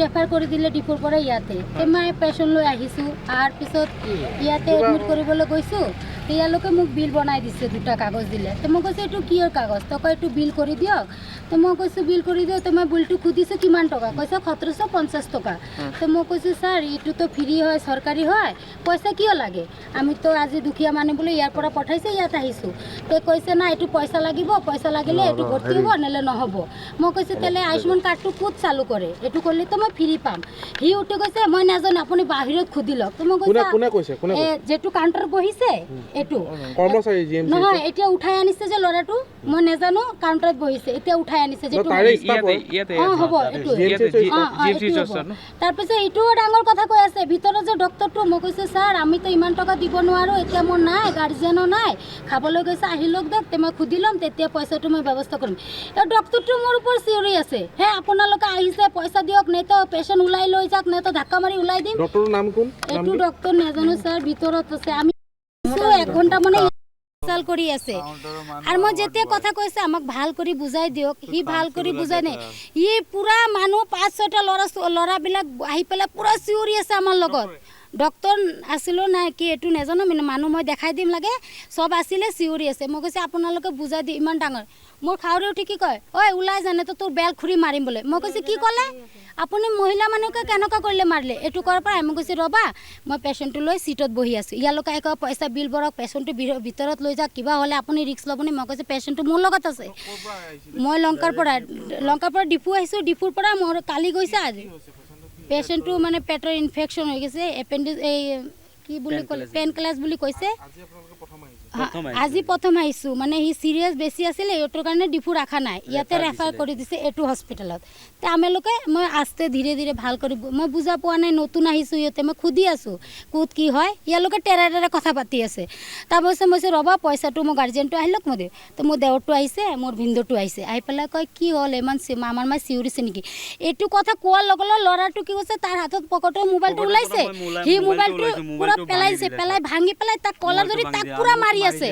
refer কৰি দিলে ডিপুৰ পৰা ইয়াতে মই পেচেণ্ট লৈ আহিছোঁ আহাৰ পিছত ইয়াতে এডমিট কৰিবলৈ গৈছোঁ ইয়ালোকে মোক বিল বনাই দিছে দুটা কাগজ দিলে তো মই কৈছোঁ এইটো কিহৰ কাগজ তো কয় এইটো বিল কৰি দিয়ক তো মই কৈছোঁ বিল কৰি দিয়ক তো মই বিলটো সুধিছোঁ কিমান টকা কৈছে 1750 টকা তো মই কৈছোঁ ছাৰ এইটোতো ফ্ৰী হয় চৰকাৰী হয় পইচা কিয় লাগে আমিতো আজি দুখীয়া মানুহ বুলি ইয়াৰ পৰা পঠাইছে ইয়াত আহিছোঁ তো কৈছে না এইটো পইচা লাগিব পইচা লাগিলে এইটো ভৰ্তি হ'ব নহ'লে নহ'ব মই কৈছোঁ তেলে আয়ুষ্মান কাৰ্ডটো ক'ত চালু কৰে এইটো কৰিলে তো মই ফ্ৰী পাম সি উঠি কৈছে মই নাজানো আপুনি বাহিৰত সুধি লওক তো মই কৈছোঁ যেটো কাউণ্টাৰ বহিছে এইটো কৰ্মচাৰী GMCH নহয় এতিয়া উঠাই আনিছে যে ল'ৰাটো মই নাজানো কাউণ্টাৰত বহিছে এতিয়া উঠাই আনিছে যেটো হ'ব এইটো GMCH তাৰপিছত এইটোও ডাঙৰ কথা কৈ আছে ভিতৰত যে ডক্টৰটো মই কৈছোঁ ছাৰ আমিতো ইমান টকা দিব নোৱাৰোঁ এতিয়া মোৰ নাই গাৰ্জিয়ানো নাই খাবলৈ গৈছে আহি লওক দিয়ক তে মই সুধি ল'ম তেতিয়া পইচাটো মই ব্যৱস্থা কৰিম এই ডক্টৰটো মোৰ ওপৰত চিঞৰি আছে হে আপোনালোকে আহিছে পইচা দিয়ক নাই তো পেচেণ্ট ওলাই লৈ যাওক নাই তো ধাক্কা মাৰি ওলাই দিম ডক্টৰৰ নাম কোন এইটো ডক্টৰ নাজানো ছাৰ ভিতৰত আছে আমি 1 ঘণ্টা মানে চাল কৰি আছে আৰু মই যেতিয়া কথা কৈছে আমাক ভাল কৰি বুজাই দিয়ক হি ভাল কৰি বুজাই নাই ই পুৰা মানুহ 5-6টা ল'ৰাবিলাক আহি পেলাই পুৰা চিঞৰি আছে আমাৰ লগত ডক্টৰ আছিলো নাই কি এইটো নাজানো মানে মানুহ মই দেখাই দিম লাগে সব আছিলে চিঞৰি আছে মই কৈছে আপোনালোকে বুজাই দি ইমান ডাঙৰ মোৰ খাউৰে উঠি কি কয় ঐ ওলাই জানে তো তোৰ বেল খুৰি মাৰিম বোলে মই কৈছে কি ক'লে আপুনি মহিলা মানুহকে কেনেকুৱা কৰিলে মাৰিলে এইটো কৰাৰ পৰা আমি কৈছে ৰবা মই পেচেণ্টটো লৈ সিটত বহি আছোঁ ইয়ালোকে এক পইচা বিল বৰক পেচেণ্টটো ভিতৰত লৈ যাওক কিবা হ'লে আপুনি ৰিস্ক ল'বনি মই কৈছে পেচেণ্টটো মোৰ লগত আছে মই লংকাৰ পৰা ডিপু আহিছোঁ ডিপুৰ পৰা মোৰ কালি গৈছে আজি পেচেণ্টটো মানে পেটৰ ইনফেকশ্যন হৈ গৈছে এপেণ্ডিক্স এই কি বুলি ক'লে পেন ক্লাছ বুলি কৈছে আজি প্ৰথম আহিছোঁ মানে সি চিৰিয়াছ বেছি আছিলে এইটোৰ কাৰণে ডিপু ৰাখা নাই ইয়াতে ৰেফাৰ কৰি দিছে এইটো হস্পিটেলত তো আমালোকে মই আস্তে ধীৰে ধীৰে ভাল কৰি মই বুজা পোৱা নাই নতুন আহিছোঁ ইয়াতে মই সুধি আছোঁ ক'ত কি হয় ইয়ালোকে টেৰা কথা পাতি আছে তাৰপিছত মই ৰ'বা পইচাটো মোৰ গাৰ্জেনটো আহিলক মই দিওঁ তো মোৰ দেৱৰটো আহিছে মোৰ ভিন্দটো আহিছে আহি পেলাই কয় কি হ'ল ইমান আমাৰ মায়ে চিঞৰিছে নেকি এইটো কথা কোৱাৰ লগে লগে ল'ৰাটো কি কৈছে তাৰ হাতত পকেটৰ মোবাইলটো ওলাইছে সি মোবাইলটো পুৰা পেলাইছে পেলাই ভাঙি পেলাই তাক কলাৰ ধৰি তাক পুৰা মাৰি আছে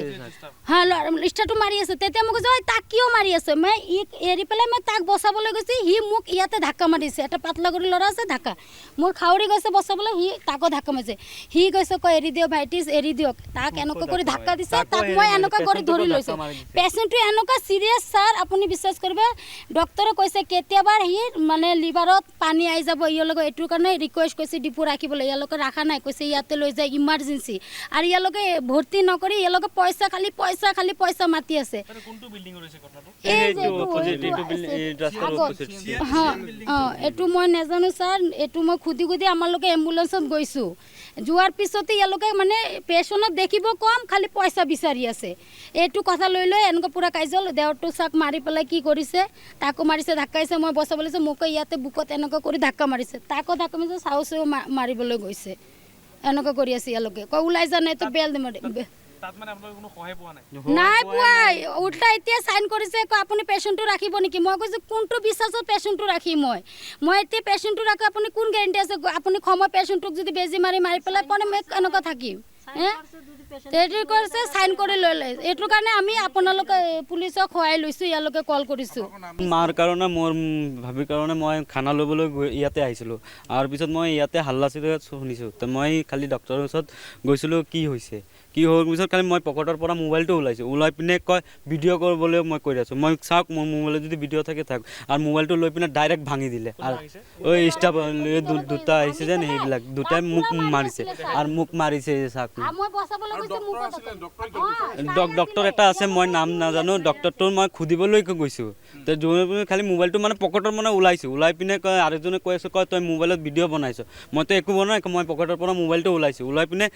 হা লিষ্টাটো মাৰি আছে তেতিয়া মোক কৈছে তাক কিয় মাৰি আছে মই এৰি পেলাই মই তাক বচাবলৈ গৈছে সি মোক ইয়াতে ধাক্কা মাৰিছে এটা পাতলা কৰি ল'ৰা আছে ধাক্কা মোৰ খাউৰি গৈছে বচাবলৈ সি তাকো ধাক্কা মাৰিছে সি কৈছে কয় এৰি দিয়ক ভাইটিছ এৰি দিয়ক তাক এনেকুৱা কৰি ধাক্কা দিছে তাক মই এনেকুৱা কৰি ধৰি লৈছোঁ পেচেণ্টটো এনেকুৱা চিৰিয়াছ ছাৰ আপুনি বিশ্বাস কৰিব ডক্টৰে কৈছে কেতিয়াবা সি মানে লিভাৰত পানী আহি যাব ইয়ালোকে এইটোৰ কাৰণে ৰিকুৱেষ্ট কৰিছে ডিপু ৰাখিবলৈ ইয়ালোকে ৰাখা নাই কৈছে ইয়াতে লৈ যায় ইমাৰ্জেঞ্চি আৰু ইয়ালোকে ভৰ্তি নকৰি ইয়ালোকে পইচা খালি পইচা মাতি আছে কোনটো বিল্ডিং হৈছে কথাটো এইটো অপজিট এইটো বিল্ডিং এইটো মই নাজানো ছাৰ এইটো মই খুদি আমালোকে এম্বুলেন্সত গৈছোঁ যোৱাৰ পিছতে ইয়ালোকে মানে পেচেণ্টক দেখিব কম খালি পইচা বিচাৰি আছে এইটো কথা লৈ এনেকুৱা পুৰা কাইজল দেৱৰটো চাক মাৰি পেলাই কি কৰিছে তাকো মাৰিছে ধাক্কাইছে মই বচাবলৈ মোক ইয়াতে বুকত এনেকুৱা কৰি ধাক্কা মাৰিছে তাকো ধাক্কা মাৰিছে চাউচেও মাৰিবলৈ গৈছে এনেকুৱা কৰি আছে ইয়ালোকে কয় ওলাই যা নাই তো বেল নাই পোৱা উল্টা এতিয়া চাইন কৰিছে আপুনি পেচেণ্টটো ৰাখিব নেকি মই কৈছোঁ কোনটো বিশ্বাসত পেচেণ্টটো ৰাখি মই এতিয়া পেচেণ্টটো ৰাখি আপুনি কোন গেৰেণ্টি আছে আপুনি সময় পেচেণ্টটোক যদি বেজি মাৰি পেলাই কোনে মই এনেকুৱা থাকিম চাইন কৰি লৈ এইটোৰ কাৰণে আমি আপোনালোকে পুলিচক সহায় লৈছোঁ ইয়ালোকে কল কৰিছোঁ মাৰ কাৰণে মোৰ ভাবিৰ কাৰণে মই খানা ল'বলৈ ইয়াতে আহিছিলোঁ আৰু পিছত মই ইয়াতে হাল্লা চিল্লা শুনিছোঁ তো মই খালি ডক্টৰৰ ওচৰত গৈছিলোঁ কি হৈছে কি হোৱাৰ পিছত খালি মই পকেটৰ পৰা মোবাইলটো ওলাইছোঁ ওলাই পিনে কয় ভিডিঅ' কৰিবলৈ মই কৈ আছোঁ মই চাওক মোৰ মোবাইলত যদি ভিডিঅ' থাকে থাক আৰু মোবাইলটো লৈ পিনে ডাইৰেক্ট ভাঙি দিলে আৰু ওই ষ্টাফ দুটা আহিছে যেন সেইবিলাক দুটাই মোক মাৰিছে আৰু মোক মাৰিছে চাওক ডক্টৰ এটা আছে মই নাম নাজানো ডক্টৰটোৰ মই সুধিবলৈ গৈছোঁ তো খালি মোবাইলটো মানে পকেটৰ মানে ওলাইছোঁ ওলাই পিনে কয় আৰু এজনে কৈ আছোঁ কয় তই মোবাইলত ভিডিঅ' বনাইছ মইতো একো বনাই মই পকেটৰ পৰা মোবাইলটো ওলাইছোঁ ওলাই পিনে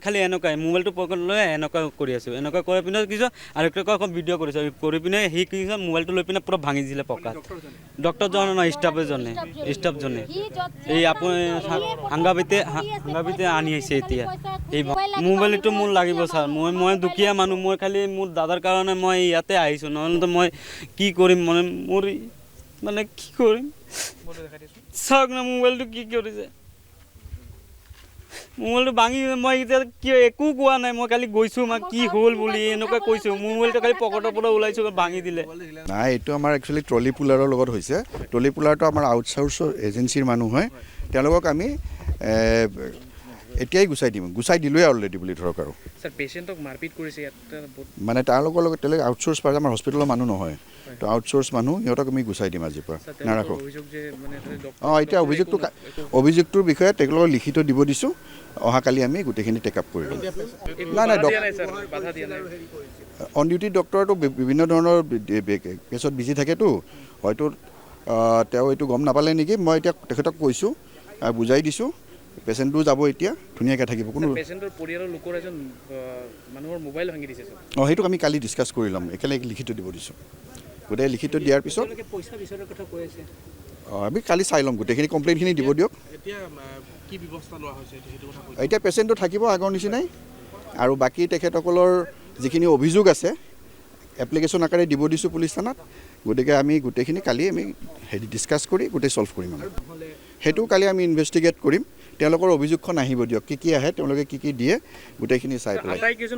খালি এনেকুৱাই মোবাইলটো পকেট লৈ এনেকুৱা কৰি আছোঁ এনেকুৱা কৰি পিনে কি আৰু একটা আকৌ ভিডিঅ' কৰিছোঁ কৰি পিনে সি কি মোবাইলটো লৈ পিনে পুৰা ভাঙি দিলে পকাত ডক্টৰজনে নহয় ষ্টাফজনে এই আপুনি সাংঘাতিক আনি আহিছে এতিয়া এই মোবাইলটো মোৰ লাগিব ছাৰ মই দুখীয়া মানুহ মই খালি মোৰ দাদাৰ কাৰণে মই ইয়াতে আহিছোঁ নহ'লেতো মই কি কৰিম মানে কি কৰিম চাওক না মোবাইলটো কি কৰিছে মোবাইলটো ভাঙি মই এতিয়া কি একো কোৱা নাই মই খালি গৈছোঁ মই কি হ'ল বুলি এনেকুৱা কৈছোঁ মোবাইলটো খালি পকেটৰ পৰা ওলাইছোঁ ভাঙি দিলে নাই এইটো আমাৰ একচুৱেলি ট্ৰলি পুলাৰৰ লগত হৈছে ট্ৰলি পুলাৰটো আমাৰ আউটচোৰ্চৰ এজেঞ্চিৰ মানুহ হয় তেওঁলোকক আমি এতিয়াই গুচাই দিলোৱে অলৰেডি বুলি ধৰক আৰু স্যাৰ পেশেন্টক মাৰপিট কৰিছে ইয়াত মানে তেওঁলোকৰ লগত তেওঁলোকে আউটচোৰ্চ পায় আমাৰ হস্পিটেলৰ মানুহ নহয় তো আউটচোৰ্চ মানুহ সিহঁতক আমি গুচাই দিম আজিৰ পৰা নাৰাখোঁ এতিয়া অভিযোগটোৰ বিষয়ে তেওঁলোকক লিখিত দিব দিছোঁ অহাকালি আমি গোটেইখিনি টেক আপ কৰি দিম নাই অন ডিউটি ডক্টৰটো বিভিন্ন ধৰণৰ কেছত বিজি থাকেতো হয়তো তেওঁ এইটো গম নাপালে নেকি মই এতিয়া তেখেতক কৈছোঁ বুজাই দিছোঁ পেচেণ্টটো যাব এতিয়া ধুনীয়াকৈ থাকিব কোনো পেচেণ্টৰ পৰিয়ালৰ লোকৰ এজন মানুহৰ মোবাইল ভাঙি দিছে সেইটো আমি কালি ডিছকাছ কৰি ল'ম একেলগে লিখিত দিব দিছোঁ গোটেই লিখিত দিয়াৰ পিছত পইচা বিচাৰৰ কথা কৈ আছে আমি কালি চাই ল'ম গোটেইখিনি কমপ্লেইনখিনি দিব দিয়ক এতিয়া কি ব্যৱস্থা লোৱা হৈছে সেইটো কথা এতিয়া পেচেণ্টটো থাকিব আগৰ নিচিনাই আৰু বাকী তেখেতসকলৰ যিখিনি অভিযোগ আছে এপ্লিকেশ্যন আকাৰে দিব দিছোঁ পুলিচ থানাত গতিকে আমি গোটেইখিনি কালি আমি ডিছকাছ কৰি গোটেই ছল্ভ কৰিম সেইটো কালি আমি ইনভেষ্টিগেট কৰিম তেওঁলোকৰ অভিযোগখন আহিব দিয়ক কি আহে তেওঁলোকে কি দিয়ে গোটেইখিনি চাই পেলাই আটাইকেইজন